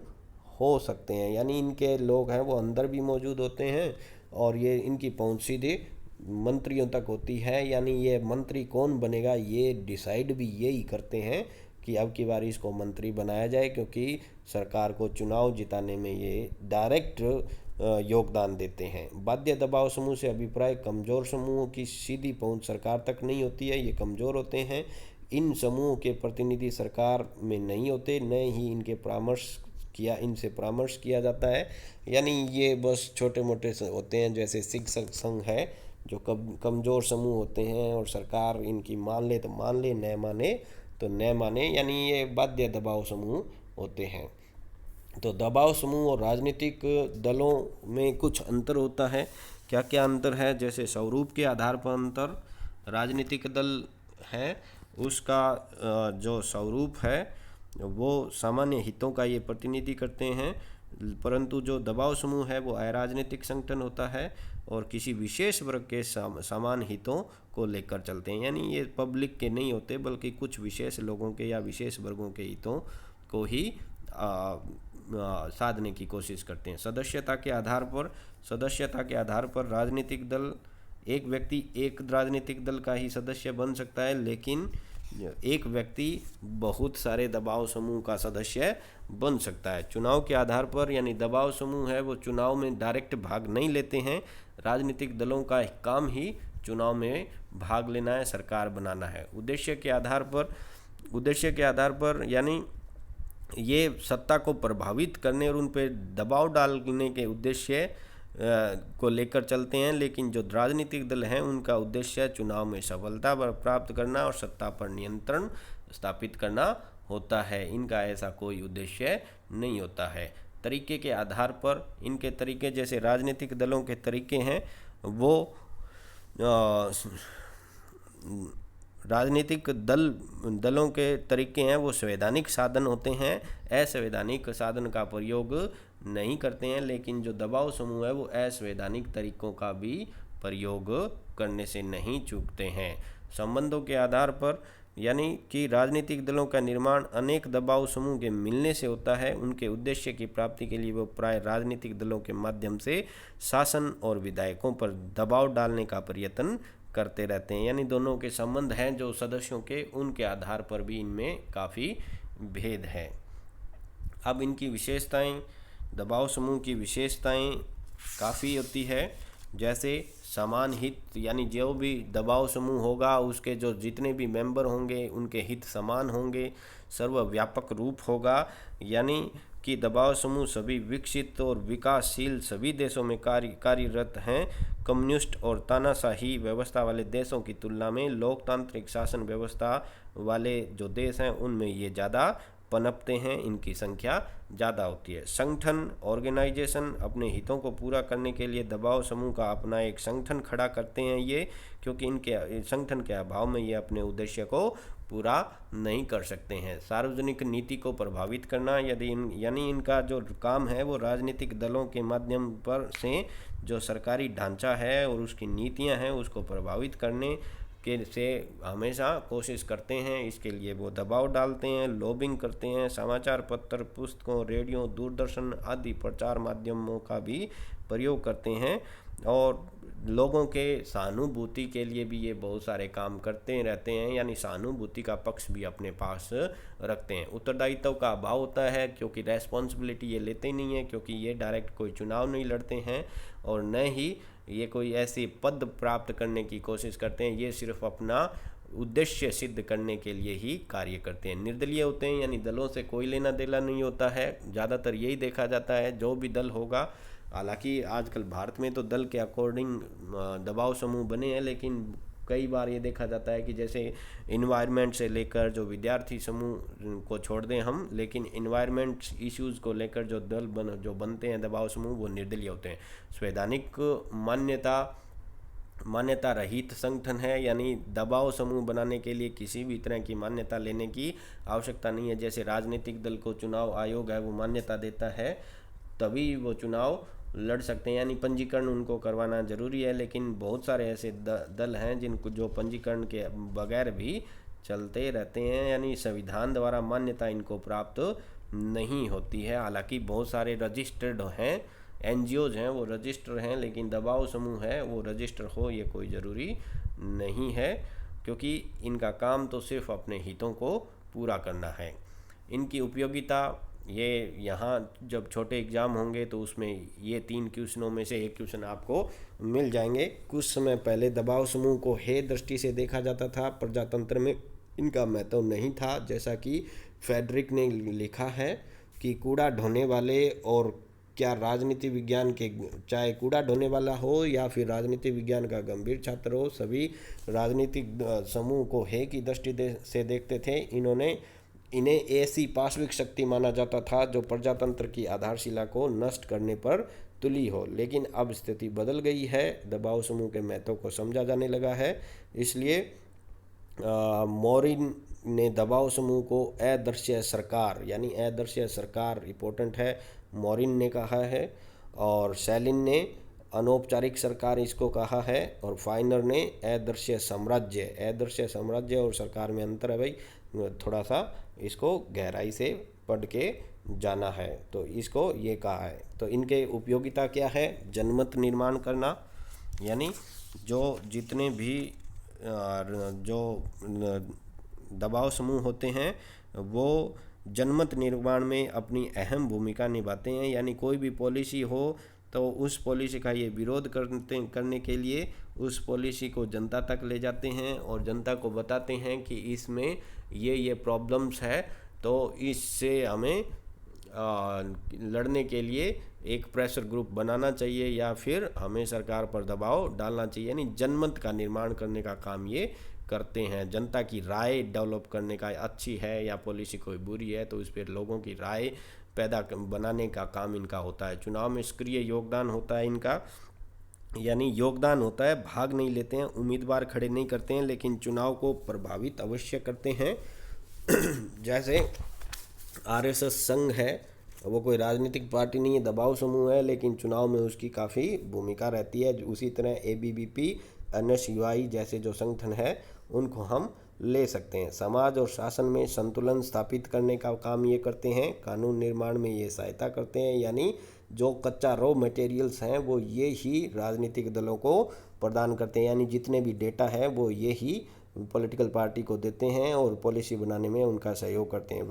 हो सकते हैं, यानी इनके लोग हैं वो अंदर भी मौजूद होते हैं और ये इनकी पहुंच सीधे मंत्रियों तक होती है। यानी ये मंत्री कौन बनेगा ये डिसाइड भी यही करते हैं कि अब की बार इसको मंत्री बनाया जाए, क्योंकि सरकार को चुनाव जिताने में ये डायरेक्ट योगदान देते हैं। बाध्य दबाव समूह से अभिप्राय कमज़ोर समूहों की सीधी पहुंच सरकार तक नहीं होती है, ये कमज़ोर होते हैं। इन समूहों के प्रतिनिधि सरकार में नहीं होते, न ही इनसे परामर्श किया जाता है। यानी ये बस छोटे मोटे होते हैं, जैसे शिक्षक संघ है जो कमज़ोर समूह होते हैं और सरकार इनकी मान ले तो मान ले, न माने तो न माने, यानी ये बाध्य दबाव समूह होते हैं। तो दबाव समूह और राजनीतिक दलों में कुछ अंतर होता है। क्या क्या अंतर है? जैसे स्वरूप के आधार पर अंतर। राजनीतिक दल है उसका जो स्वरूप है वो सामान्य हितों का ये प्रतिनिधि करते हैं, परंतु जो दबाव समूह है वो अराजनीतिक संगठन होता है और किसी विशेष वर्ग के समान हितों को लेकर चलते हैं। यानी ये पब्लिक के नहीं होते बल्कि कुछ विशेष लोगों के या विशेष वर्गों के हितों को ही साधने की कोशिश करते हैं। सदस्यता के आधार पर राजनीतिक दल, एक व्यक्ति एक राजनीतिक दल का ही सदस्य बन सकता है, लेकिन एक व्यक्ति बहुत सारे दबाव समूह का सदस्य बन सकता है। चुनाव के आधार पर, यानी दबाव समूह है वो चुनाव में डायरेक्ट भाग नहीं लेते हैं। राजनीतिक दलों का काम ही चुनाव में भाग लेना है, सरकार बनाना है। उद्देश्य के आधार पर यानी ये सत्ता को प्रभावित करने और उन पर दबाव डालने के उद्देश्य को लेकर चलते हैं, लेकिन जो राजनीतिक दल हैं उनका उद्देश्य चुनाव में सफलता प्राप्त करना और सत्ता पर नियंत्रण स्थापित करना होता है। इनका ऐसा कोई उद्देश्य नहीं होता है। तरीके के आधार पर इनके तरीके, जैसे राजनीतिक दलों के तरीके हैं वो राजनीतिक दलों के तरीके हैं वो संवैधानिक साधन होते हैं, असंवैधानिक साधन का प्रयोग नहीं करते हैं। लेकिन जो दबाव समूह है वो असंवैधानिक तरीकों का भी प्रयोग करने से नहीं चूकते हैं। संबंधों के आधार पर, यानी कि राजनीतिक दलों का निर्माण अनेक दबाव समूह के मिलने से होता है। उनके उद्देश्य की प्राप्ति के लिए वो प्राय राजनीतिक दलों के माध्यम से शासन और विधायकों पर दबाव डालने का प्रयत्न करते रहते हैं। यानी दोनों के संबंध हैं जो सदस्यों के, उनके आधार पर भी इनमें काफ़ी भेद है। अब इनकी विशेषताएं, दबाव समूह की विशेषताएं काफ़ी होती है। जैसे समान हित, यानी जो भी दबाव समूह होगा उसके जो जितने भी मेंबर होंगे उनके हित समान होंगे। सर्वव्यापक रूप होगा, यानी कि दबाव समूह सभी विकसित और विकासशील सभी देशों में कार्यरत हैं। कम्युनिस्ट और तानाशाही व्यवस्था वाले देशों की तुलना में लोकतांत्रिक शासन व्यवस्था वाले जो देश हैं उनमें ये ज़्यादा पनपते हैं, इनकी संख्या ज़्यादा होती है। संगठन ऑर्गेनाइजेशन अपने हितों को पूरा करने के लिए दबाव समूह का अपना एक संगठन खड़ा करते हैं ये, क्योंकि इनके संगठन के अभाव में ये अपने उद्देश्य को पूरा नहीं कर सकते हैं। सार्वजनिक नीति को प्रभावित करना, यानी इनका जो काम है वो राजनीतिक दलों के माध्यम पर से जो सरकारी ढांचा है और उसकी नीतियां हैं उसको प्रभावित करने के से हमेशा कोशिश करते हैं। इसके लिए वो दबाव डालते हैं, लॉबिंग करते हैं, समाचार पत्र, पुस्तकों, रेडियो, दूरदर्शन आदि प्रचार माध्यमों का भी प्रयोग करते हैं और लोगों के सहानुभूति के लिए भी ये बहुत सारे काम करते रहते हैं, यानी सहानुभूति का पक्ष भी अपने पास रखते हैं। उत्तरदायित्व का अभाव होता है क्योंकि रेस्पॉन्सिबिलिटी ये लेते नहीं है, क्योंकि ये डायरेक्ट कोई चुनाव नहीं लड़ते हैं और न ही ये कोई ऐसी पद प्राप्त करने की कोशिश करते हैं। ये सिर्फ अपना उद्देश्य सिद्ध करने के लिए ही कार्य करते हैं। निर्दलीय होते हैं, यानी दलों से कोई लेना देना नहीं होता है। ज़्यादातर यही देखा जाता है, जो भी दल होगा, हालांकि आजकल भारत में तो दल के अकॉर्डिंग दबाव समूह बने हैं, लेकिन कई बार ये देखा जाता है कि जैसे इन्वायरमेंट से लेकर जो विद्यार्थी समूह को छोड़ दें हम, लेकिन इन्वायरमेंट इश्यूज़ को लेकर जो दल जो बनते हैं दबाव समूह, वो निर्दलीय होते हैं। संवैधानिक मान्यता रहित संगठन है, यानी दबाव समूह बनाने के लिए किसी भी तरह की मान्यता लेने की आवश्यकता नहीं है। जैसे राजनीतिक दल को चुनाव आयोग है वो मान्यता देता है तभी वो चुनाव लड़ सकते हैं, यानी पंजीकरण उनको करवाना जरूरी है। लेकिन बहुत सारे ऐसे दल हैं जिनको जो पंजीकरण के बगैर भी चलते रहते हैं, यानी संविधान द्वारा मान्यता इनको प्राप्त नहीं होती है। हालांकि बहुत सारे रजिस्टर्ड हैं, एनजीओज हैं वो रजिस्टर हैं, लेकिन दबाव समूह है वो रजिस्टर हो ये कोई ज़रूरी नहीं है, क्योंकि इनका काम तो सिर्फ अपने हितों को पूरा करना है। इनकी उपयोगिता, ये यहाँ जब छोटे एग्ज़ाम होंगे तो उसमें ये 3 क्वेश्चनों में से एक क्वेश्चन आपको मिल जाएंगे। कुछ समय पहले दबाव समूह को हेय दृष्टि से देखा जाता था, प्रजातंत्र में इनका महत्व नहीं था। जैसा कि फेडरिक ने लिखा है कि कूड़ा ढोने वाले और क्या राजनीति विज्ञान के, चाहे कूड़ा ढोने वाला हो या फिर राजनीति विज्ञान का गंभीर छात्र हो, सभी राजनीतिक समूह को हेय की दृष्टि से देखते थे। इन्हें ऐसी पाशविक शक्ति माना जाता था जो प्रजातंत्र की आधारशिला को नष्ट करने पर तुली हो। लेकिन अब स्थिति बदल गई है, दबाव समूह के महत्व को समझा जाने लगा है। इसलिए मोरिन ने दबाव समूह को अदृश्य सरकार, यानी अदृश्य सरकार इम्पोर्टेंट है, मोरिन ने कहा है, और सेलिन ने अनौपचारिक सरकार इसको कहा है, और फाइनर ने अदृश्य साम्राज्य और सरकार में अंतर है भाई, थोड़ा सा इसको गहराई से पढ़ के जाना है। तो इसको ये कहा है। तो इनके उपयोगिता क्या है? जनमत निर्माण करना, यानी जो जितने भी जो दबाव समूह होते हैं वो जनमत निर्माण में अपनी अहम भूमिका निभाते हैं। यानी कोई भी पॉलिसी हो तो उस पॉलिसी का ये विरोध करने के लिए उस पॉलिसी को जनता तक ले जाते हैं और जनता को बताते हैं कि इसमें ये प्रॉब्लम्स है, तो इससे हमें लड़ने के लिए एक प्रेशर ग्रुप बनाना चाहिए या फिर हमें सरकार पर दबाव डालना चाहिए। यानी जनमत का निर्माण करने का काम ये करते हैं। जनता की राय डेवलप करने का, अच्छी है या पॉलिसी कोई बुरी है तो उस पर लोगों की राय बनाने का काम इनका होता है। चुनाव में सक्रिय योगदान होता है इनका, यानी योगदान होता है, भाग नहीं लेते हैं, उम्मीदवार खड़े नहीं करते हैं, लेकिन चुनाव को प्रभावित अवश्य करते हैं। जैसे आरएसएस संघ है, वो कोई राजनीतिक पार्टी नहीं है, दबाव समूह है, लेकिन चुनाव में उसकी काफ़ी भूमिका रहती है। उसी तरह एबीवीपी, एनएसयूआई जैसे जो संगठन है उनको हम ले सकते हैं। समाज और शासन में संतुलन स्थापित करने का काम ये करते हैं। कानून निर्माण में ये सहायता करते हैं, यानी जो कच्चा रॉ मटेरियल्स हैं वो ये ही राजनीतिक दलों को प्रदान करते हैं। यानी जितने भी डेटा है वो ये ही पॉलिटिकल पार्टी को देते हैं और पॉलिसी बनाने में उनका सहयोग करते हैं।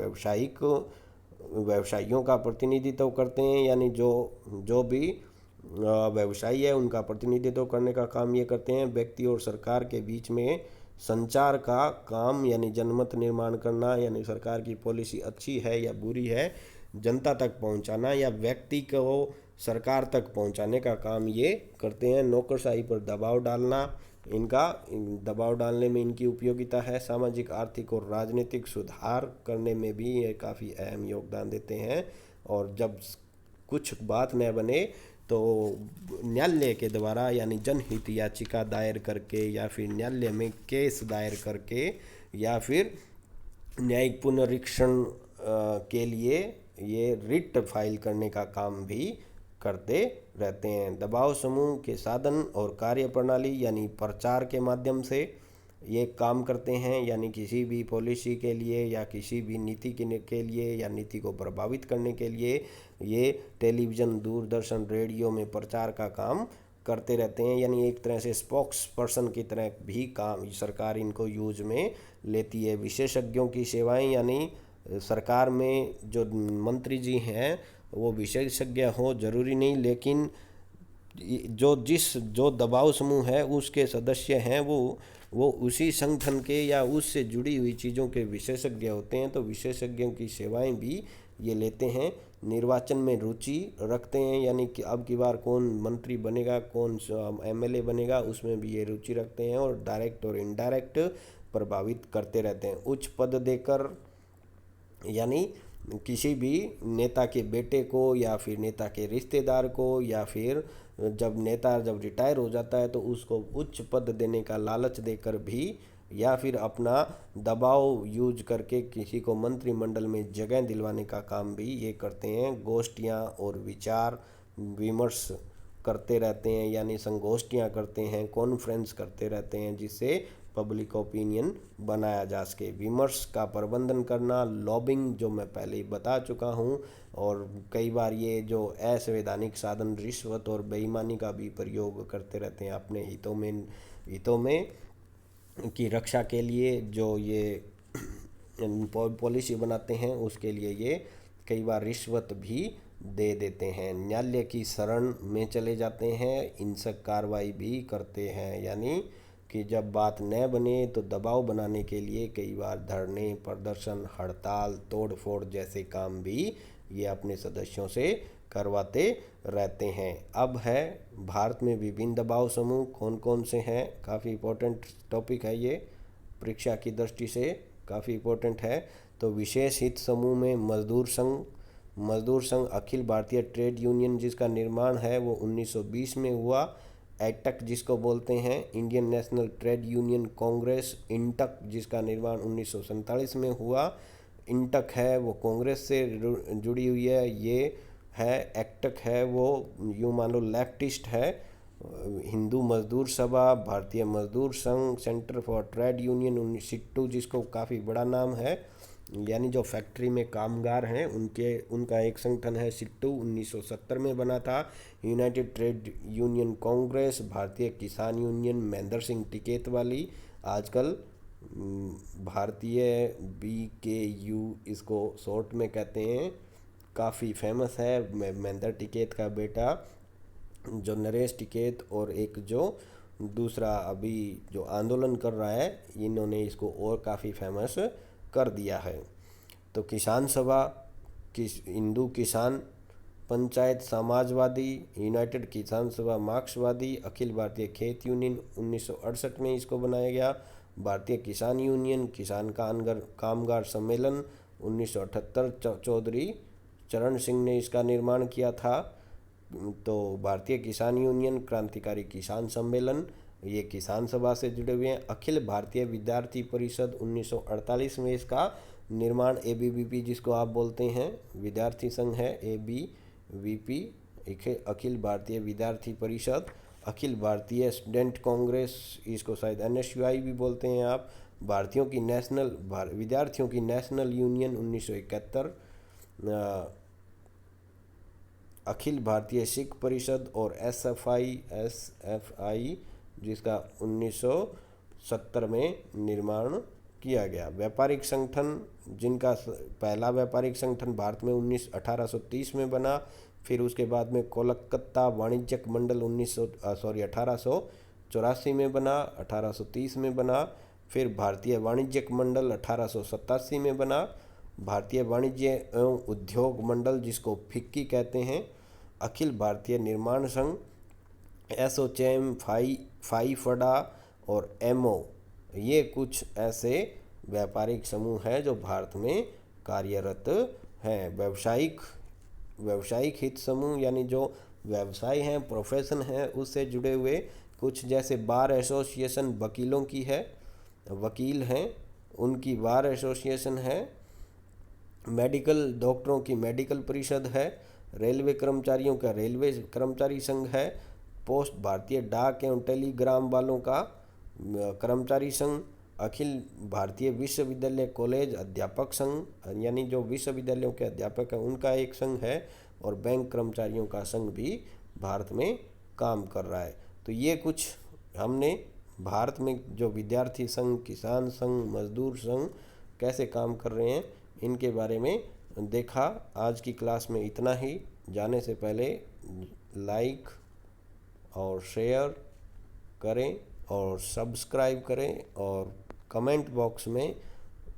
व्यवसायियों का प्रतिनिधित्व करते हैं, यानी जो भी व्यवसायी है उनका प्रतिनिधित्व करने का काम ये करते हैं। व्यक्ति और सरकार के बीच में संचार का काम, यानी जनमत निर्माण करना, यानी सरकार की पॉलिसी अच्छी है या बुरी है जनता तक पहुंचाना या व्यक्ति को सरकार तक पहुंचाने का काम ये करते हैं। नौकरशाही पर दबाव डालना, इनका दबाव डालने में इनकी उपयोगिता है। सामाजिक, आर्थिक और राजनीतिक सुधार करने में भी ये काफ़ी अहम योगदान देते हैं। और जब कुछ बात न बने तो न्यायालय के द्वारा यानी जनहित याचिका दायर करके या फिर न्यायालय में केस दायर करके या फिर न्यायिक पुनरीक्षण के लिए ये रिट फाइल करने का काम भी करते रहते हैं। दबाव समूह के साधन और कार्यप्रणाली यानी प्रचार के माध्यम से ये काम करते हैं, यानी किसी भी पॉलिसी के लिए या किसी भी नीति के लिए या नीति को प्रभावित करने के लिए ये टेलीविज़न, दूरदर्शन, रेडियो में प्रचार का काम करते रहते हैं। यानी एक तरह से स्पोक्स पर्सन की तरह भी काम सरकार इनको यूज में लेती है। विशेषज्ञों की सेवाएं, यानी सरकार में जो मंत्री जी हैं वो विशेषज्ञ हो जरूरी नहीं, लेकिन जो दबाव समूह है उसके सदस्य हैं वो उसी संगठन के या उससे जुड़ी हुई चीज़ों के विशेषज्ञ होते हैं, तो विशेषज्ञों की सेवाएं भी ये लेते हैं। निर्वाचन में रुचि रखते हैं, यानी कि अब की बार कौन मंत्री बनेगा, कौन एमएलए बनेगा, उसमें भी ये रुचि रखते हैं और डायरेक्ट और इनडायरेक्ट प्रभावित करते रहते हैं। उच्च पद देकर, यानी किसी भी नेता के बेटे को या फिर नेता के रिश्तेदार को या फिर जब नेता रिटायर हो जाता है तो उसको उच्च पद देने का लालच देकर भी या फिर अपना दबाव यूज करके किसी को मंत्रिमंडल में जगह दिलवाने का काम भी ये करते हैं। गोष्ठियाँ और विचार विमर्श करते रहते हैं, यानी संगोष्ठियाँ करते हैं, कॉन्फ्रेंस करते रहते हैं, जिससे पब्लिक ओपिनियन बनाया जा सके। विमर्श का प्रबंधन करना, लॉबिंग जो मैं पहले ही बता चुका हूँ, और कई बार ये जो असंवैधानिक साधन रिश्वत और बेईमानी का भी प्रयोग करते रहते हैं अपने हितों में की रक्षा के लिए। जो ये पॉलिसी बनाते हैं उसके लिए ये कई बार रिश्वत भी दे देते हैं। न्यायालय की शरण में चले जाते हैं, हिंसक कार्रवाई भी करते हैं, यानी कि जब बात न बने तो दबाव बनाने के लिए कई बार धरने, प्रदर्शन, हड़ताल, तोड़फोड़ जैसे काम भी ये अपने सदस्यों से करवाते रहते हैं। अब है भारत में विभिन्न दबाव समूह कौन कौन से हैं। काफ़ी इम्पोर्टेंट टॉपिक है ये, परीक्षा की दृष्टि से काफ़ी इम्पोर्टेंट है। तो विशेष हित समूह में मजदूर संघ अखिल भारतीय ट्रेड यूनियन जिसका निर्माण है वो 1920 में हुआ। एटक जिसको बोलते हैं Indian national trade union Congress. INTUC जिसका निर्माण 1947 में हुआ। इंटक है वो कांग्रेस से जुड़ी हुई है। ये है एक्टक है वो यूँ मान लो लेफ्टिस्ट है। हिंदू मजदूर सभा, भारतीय मजदूर संघ, सेंटर फॉर ट्रेड यूनियन, सिट्टू जिसको काफ़ी बड़ा नाम है, यानी जो फैक्ट्री में कामगार हैं उनका एक संगठन है सिट्टू, 1970 में बना था। यूनाइटेड ट्रेड यूनियन कांग्रेस, भारतीय किसान यूनियन महेंद्र सिंह टिकैत वाली, आजकल भारतीय BKU इसको शॉर्ट में कहते हैं, काफ़ी फेमस है। महेंद्र टिकैत का बेटा जो नरेश टिकैत और एक जो दूसरा अभी जो आंदोलन कर रहा है, इन्होंने इसको और काफ़ी फेमस कर दिया है। तो किसान सभा, हिंदू किसान पंचायत समाजवादी, यूनाइटेड किसान सभा मार्क्सवादी, अखिल भारतीय खेत यूनियन 1968 में इसको बनाया गया। भारतीय किसान यूनियन, किसान कामगार सम्मेलन 1978 चौधरी चरण सिंह ने इसका निर्माण किया था। तो भारतीय किसान यूनियन, क्रांतिकारी किसान सम्मेलन, ये किसान सभा से जुड़े हुए हैं। अखिल भारतीय विद्यार्थी परिषद 1948 में इसका निर्माण, ABVP जिसको आप बोलते हैं, विद्यार्थी संघ है ABVP, अखिल भारतीय विद्यार्थी परिषद। अखिल भारतीय स्टूडेंट कांग्रेस, इसको शायद NSUI भी बोलते हैं आप। विद्यार्थियों की नेशनल यूनियन 1971। अखिल भारतीय सिख परिषद और SFI जिसका 1970 में निर्माण किया गया। व्यापारिक संगठन, जिनका पहला व्यापारिक संगठन भारत में 1830 में बना, फिर उसके बाद में कोलकाता वाणिज्यिक मंडल 1884 में बना, 1830 में बना। फिर भारतीय वाणिज्यिक मंडल 1887 में बना भारतीय वाणिज्य एवं उद्योग मंडल जिसको फिक्की कहते हैं, अखिल भारतीय निर्माण संघ, एसोचैम, फाइफडा और एमओ, ये कुछ ऐसे व्यापारिक समूह हैं जो भारत में कार्यरत हैं। व्यावसायिक हित समूह यानी जो व्यवसाय हैं, प्रोफेशन है, उससे जुड़े हुए कुछ, जैसे बार एसोसिएशन वकीलों की है, वकील हैं उनकी बार एसोसिएशन है, मेडिकल डॉक्टरों की मेडिकल परिषद है, रेलवे कर्मचारियों का रेलवे कर्मचारी संघ है, पोस्ट भारतीय डाक एवं टेलीग्राम वालों का कर्मचारी संघ, अखिल भारतीय विश्वविद्यालय कॉलेज अध्यापक संघ यानी जो विश्वविद्यालयों के अध्यापक हैं उनका एक संघ है, और बैंक कर्मचारियों का संघ भी भारत में काम कर रहा है। तो ये कुछ हमने भारत में जो विद्यार्थी संघ, किसान संघ, मजदूर संघ कैसे काम कर रहे हैं इनके बारे में देखा। आज की क्लास में इतना ही। जाने से पहले लाइक और शेयर करें और सब्सक्राइब करें, और कमेंट बॉक्स में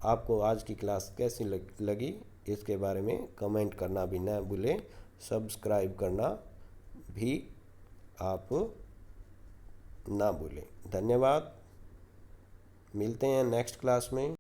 आपको आज की क्लास कैसी लगी इसके बारे में कमेंट करना भी ना भूलें। सब्सक्राइब करना भी आप ना भूलें। धन्यवाद। मिलते हैं नेक्स्ट क्लास में।